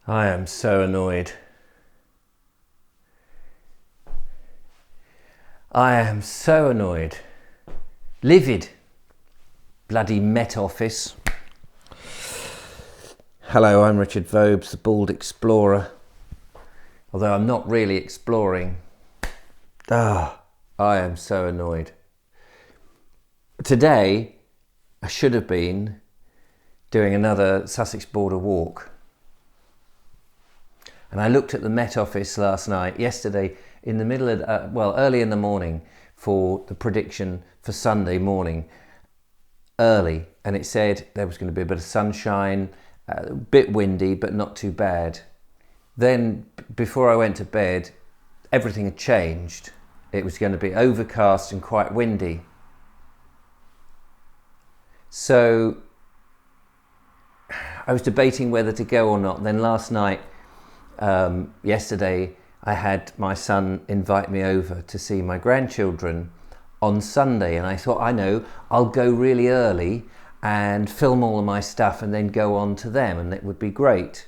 I am so annoyed. I am so annoyed. Livid. Bloody Met Office. Hello, I'm Richard Vobes, the Bald Explorer. Although I'm not really exploring. I am so annoyed. Today, I should have been doing another Sussex border walk. And I looked at the Met Office yesterday, in the middle of, early in the morning for the prediction for Sunday morning, early. And it said there was going to be a bit of sunshine, a bit windy, but not too bad. Then, before I went to bed, everything had changed. It was going to be overcast and quite windy. So, I was debating whether to go or not. Then last night, yesterday, I had my son invite me over to see my grandchildren on Sunday, and I thought, I'll go really early and film all of my stuff and then go on to them, and it would be great.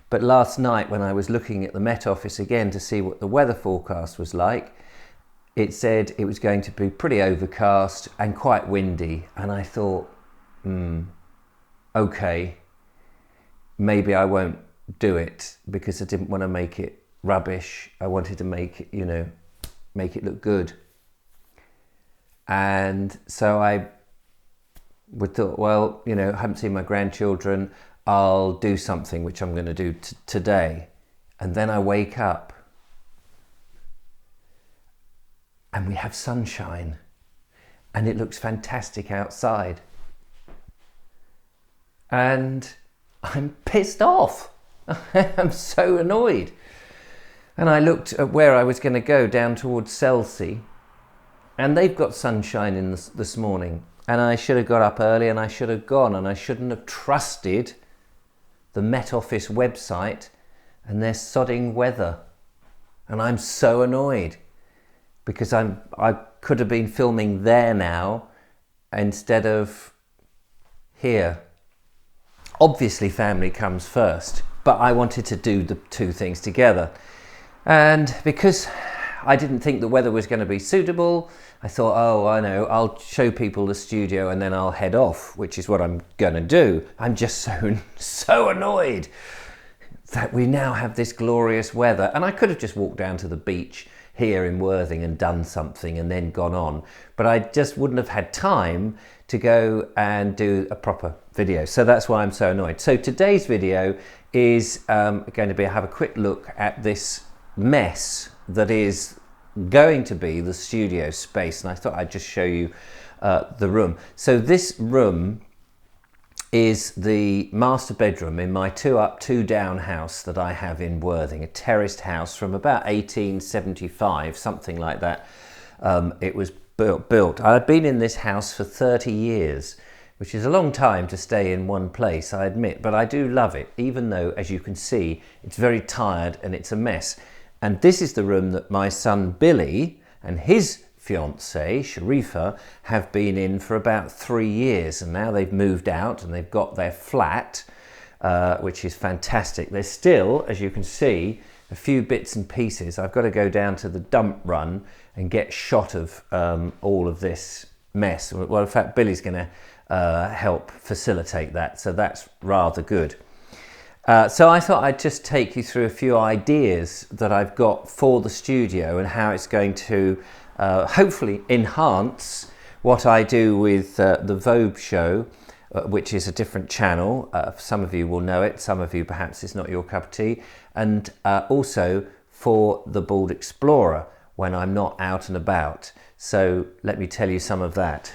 But last night, when I was looking at the Met Office again to see what the weather forecast was like, it said it was going to be pretty overcast and quite windy, and I thought, okay, maybe I won't do it, because I didn't want to make it rubbish. I wanted to make it, make it look good. And so I thought, I haven't seen my grandchildren. I'll do something, which I'm going to do today. And then I wake up and we have sunshine and it looks fantastic outside. And I'm pissed off. I'm so annoyed. And I looked at where I was going to go, down towards Selsey, and they've got sunshine in this morning. And I should have got up early and I should have gone, and I shouldn't have trusted the Met Office website and their sodding weather. And I'm so annoyed because I could have been filming there now instead of here. Obviously family comes first, but I wanted to do the two things together. And because I didn't think the weather was going to be suitable, I thought, I'll show people the studio and then I'll head off, which is what I'm going to do. I'm just so annoyed that we now have this glorious weather. And I could have just walked down to the beach here in Worthing and done something and then gone on. But I just wouldn't have had time to go and do a proper video. So that's why I'm so annoyed. So today's video is going to be, have a quick look at this mess that is going to be the studio space. And I thought I'd just show you the room. So this room is the master bedroom in my 2 up, 2 down house that I have in Worthing, a terraced house from about 1875, something like that. It was built. I've been in this house for 30 years, which is a long time to stay in one place, I admit, but I do love it, even though, as you can see, it's very tired and it's a mess. And this is the room that my son Billy and his fiancée, Sharifa, have been in for about 3 years, and now they've moved out and they've got their flat, which is fantastic. There's still, as you can see, a few bits and pieces. I've got to go down to the dump run and get shot of all of this mess. Well, in fact, Billy's going to help facilitate that, so that's rather good. So I thought I'd just take you through a few ideas that I've got for the studio and how it's going to hopefully enhance what I do with the Vobes show, which is a different channel. Some of you will know it, some of you perhaps it's not your cup of tea, and also for the Bald Explorer when I'm not out and about. So let me tell you some of that.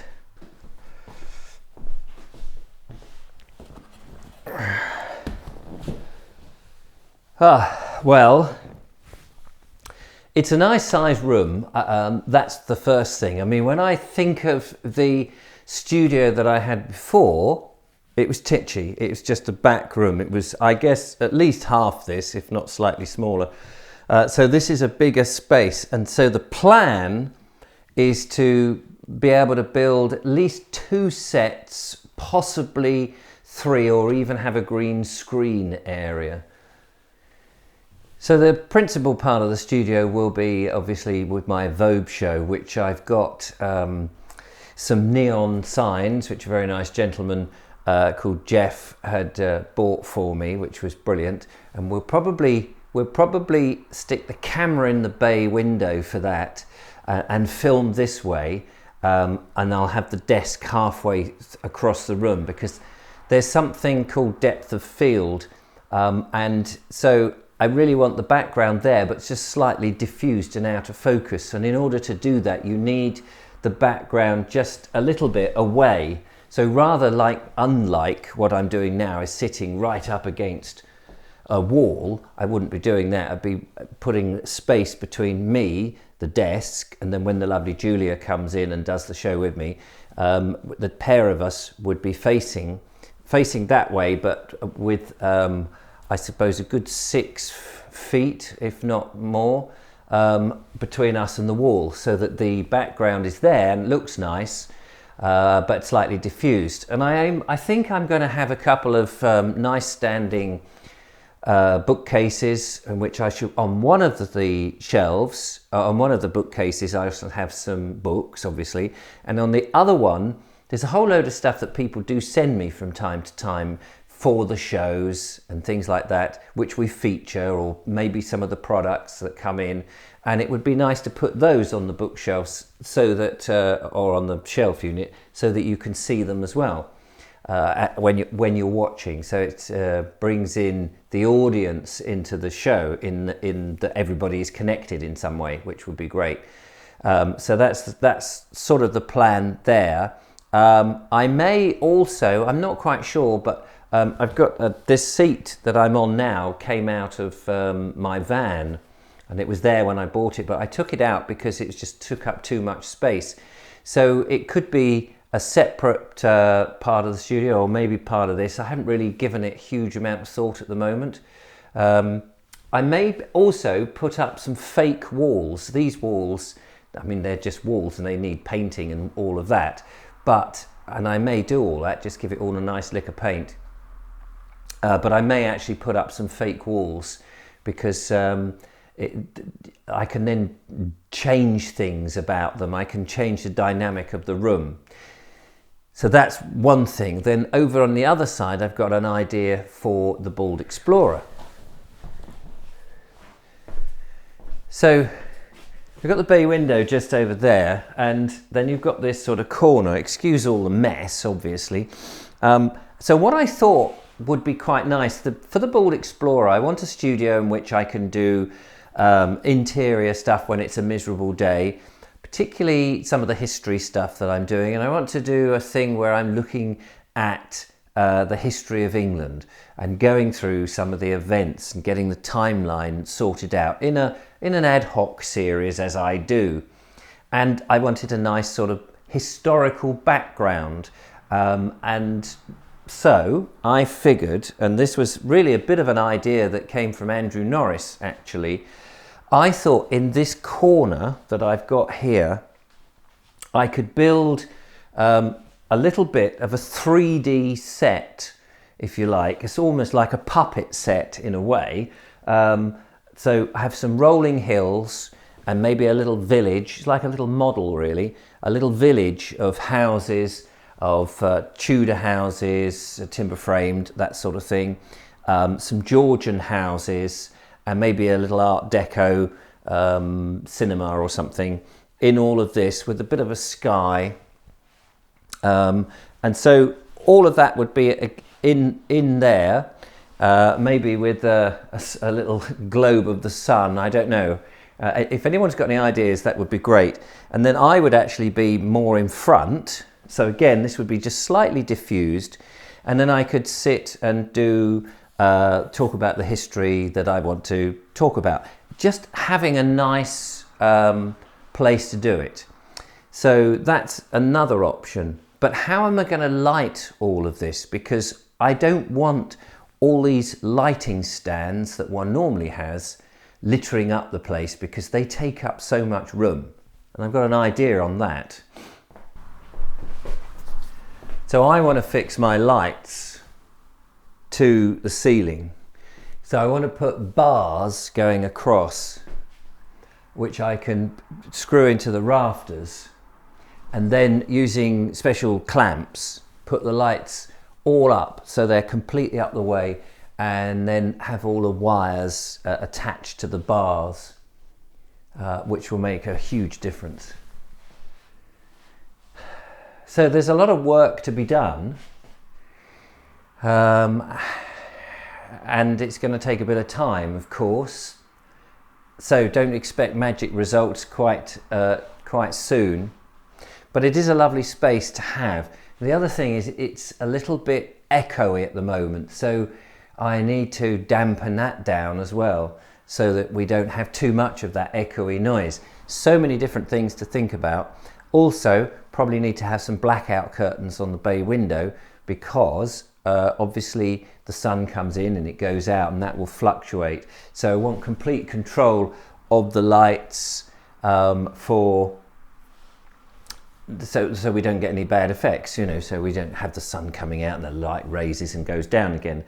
Well, it's a nice sized room. That's the first thing. I mean, when I think of the studio that I had before, it was titchy. It was just a back room. It was, I guess, at least half this, if not slightly smaller. So this is a bigger space. And so the plan is to be able to build at least 2 sets, possibly 3, or even have a green screen area. So the principal part of the studio will be obviously with my Vobes show, which I've got some neon signs, which a very nice gentleman called Jeff had bought for me, which was brilliant. And we'll probably stick the camera in the bay window for that and film this way. And I'll have the desk halfway across the room, because there's something called depth of field, and so I really want the background there, but it's just slightly diffused and out of focus. And in order to do that, you need the background just a little bit away. So unlike what I'm doing now is sitting right up against a wall, I wouldn't be doing that. I'd be putting space between me, the desk, and then when the lovely Julia comes in and does the show with me, the pair of us would be facing that way, but with I suppose a good 6 feet, if not more, between us and the wall, so that the background is there and looks nice, but slightly diffused. And I think I'm going to have a couple of nice standing bookcases, in which I should, on one of the shelves, on one of the bookcases, I also have some books, obviously, and on the other one, there's a whole load of stuff that people do send me from time to time for the shows and things like that, which we feature, or maybe some of the products that come in. And it would be nice to put those on the bookshelves, so that, or on the shelf unit, so that you can see them as well when you're watching. So it brings in the audience into the show, in that everybody is connected in some way, which would be great. So that's sort of the plan there. I may also, I'm not quite sure, but I've got this seat that I'm on now came out of my van, and it was there when I bought it, but I took it out because it just took up too much space. So it could be a separate part of the studio, or maybe part of this. I haven't really given it a huge amount of thought at the moment. I may also put up some fake walls. These walls, I mean, they're just walls and they need painting and all of that. And I may do all that, just give it all a nice lick of paint. But I may actually put up some fake walls, because I can then change things about them. I can change the dynamic of the room. So that's one thing. Then over on the other side, I've got an idea for the Bald Explorer. So we've got the bay window just over there, and then you've got this sort of corner. Excuse all the mess, obviously. So what I thought would be quite nice, for the Bald Explorer, I want a studio in which I can do interior stuff when it's a miserable day, particularly some of the history stuff that I'm doing. And I want to do a thing where I'm looking at the history of England and going through some of the events and getting the timeline sorted out in an ad hoc series, as I do. And I wanted a nice sort of historical background, and so I figured, and this was really a bit of an idea that came from Andrew Norris actually, I thought in this corner that I've got here, I could build a little bit of a 3D set, if you like. It's almost like a puppet set in a way. So I have some rolling hills and maybe a little village. It's like a little model, really. A little village of houses, of Tudor houses, timber framed, that sort of thing. Some Georgian houses, and maybe a little Art Deco cinema or something in all of this, with a bit of a sky. And so all of that would be in there, maybe with a little globe of the sun. I don't know. If anyone's got any ideas, that would be great. And then I would actually be more in front. So again, this would be just slightly diffused. And then I could sit and do talk about the history that I want to talk about. Just having a nice place to do it. So that's another option. But how am I going to light all of this? Because I don't want all these lighting stands that one normally has littering up the place, because they take up so much room. And I've got an idea on that. So I want to fix my lights to the ceiling. So I want to put bars going across, which I can screw into the rafters, and then using special clamps, put the lights all up so they're completely up the way, and then have all the wires attached to the bars, which will make a huge difference. So there's a lot of work to be done, and it's going to take a bit of time, of course. So don't expect magic results quite soon, but it is a lovely space to have. The other thing is it's a little bit echoey at the moment, so I need to dampen that down as well, so that we don't have too much of that echoey noise. So many different things to think about. Also, probably need to have some blackout curtains on the bay window, because obviously the sun comes in and it goes out, and that will fluctuate. So I want complete control of the lights so we don't get any bad effects, you know, so we don't have the sun coming out and the light raises and goes down again.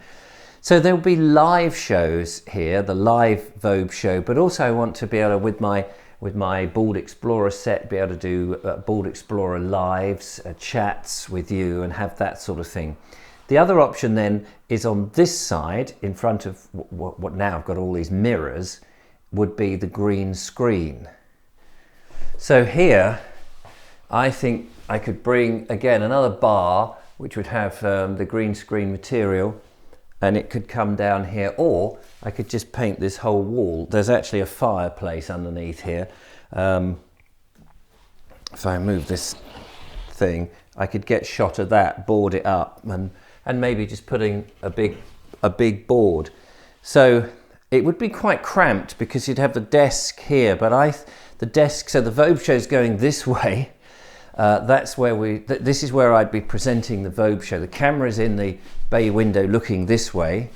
So there'll be live shows here, the live Vobes show, but also I want to be able to, with my Bald Explorer set, be able to do Bald Explorer lives, chats with you, and have that sort of thing. The other option then is on this side, in front of what now I've got all these mirrors, would be the green screen. So here, I think I could bring, again, another bar, which would have the green screen material, and it could come down here, or I could just paint this whole wall. There's actually a fireplace underneath here. If I move this thing, I could get shot of that, board it up, and maybe just putting a big board. So it would be quite cramped because you'd have the desk here, but the desk, so the Vobes show's going this way. That's where this is where I'd be presenting the Vobes show. The camera's in the bay window looking this way,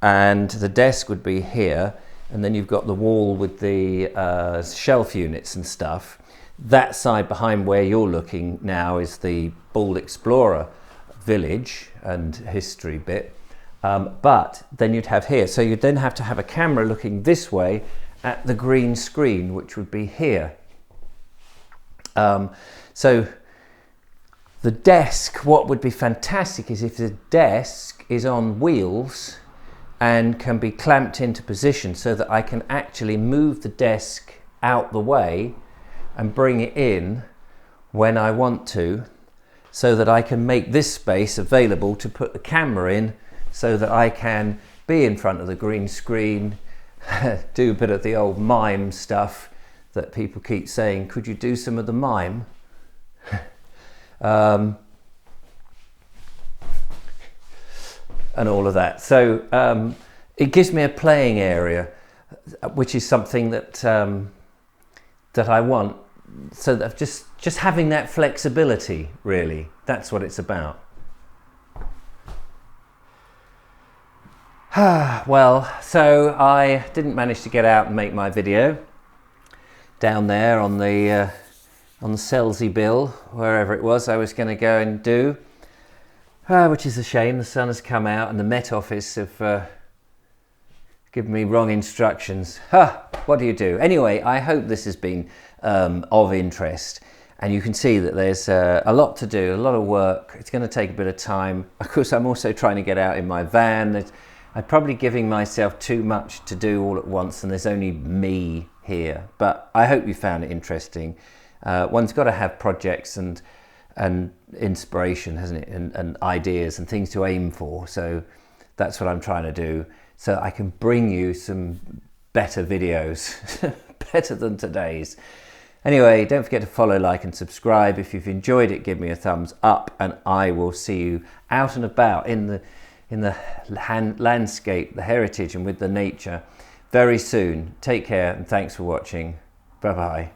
and the desk would be here, and then you've got the wall with the shelf units and stuff. That side behind where you're looking now is the Bald Explorer village and history bit, but then you'd have here, so you'd then have to have a camera looking this way at the green screen, which would be here. So the desk, what would be fantastic is if the desk is on wheels and can be clamped into position, so that I can actually move the desk out the way and bring it in when I want to, so that I can make this space available to put the camera in, so that I can be in front of the green screen, do a bit of the old mime stuff that people keep saying, could you do some of the mime? And all of that. So it gives me a playing area, which is something that that I want. So that just having that flexibility, really, that's what it's about. Well, so I didn't manage to get out and make my video down there on the Selsey Bill, wherever it was I was going to go and do, which is a shame. The sun has come out and the Met Office have given me wrong instructions. What do you do? Anyway, I hope this has been of interest, and you can see that there's a lot to do, a lot of work. It's going to take a bit of time. Of course, I'm also trying to get out in my van. I'm probably giving myself too much to do all at once, and there's only me here, but I hope you found it interesting. One's got to have projects and inspiration, hasn't it, and ideas and things to aim for. So that's what I'm trying to do, so I can bring you some better videos, better than today's. Anyway, don't forget to follow, like and subscribe. If you've enjoyed it, give me a thumbs up, and I will see you out and about in the landscape, the heritage, and with the nature very soon. Take care, and thanks for watching. Bye bye.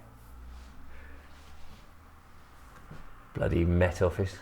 Bloody Met Office.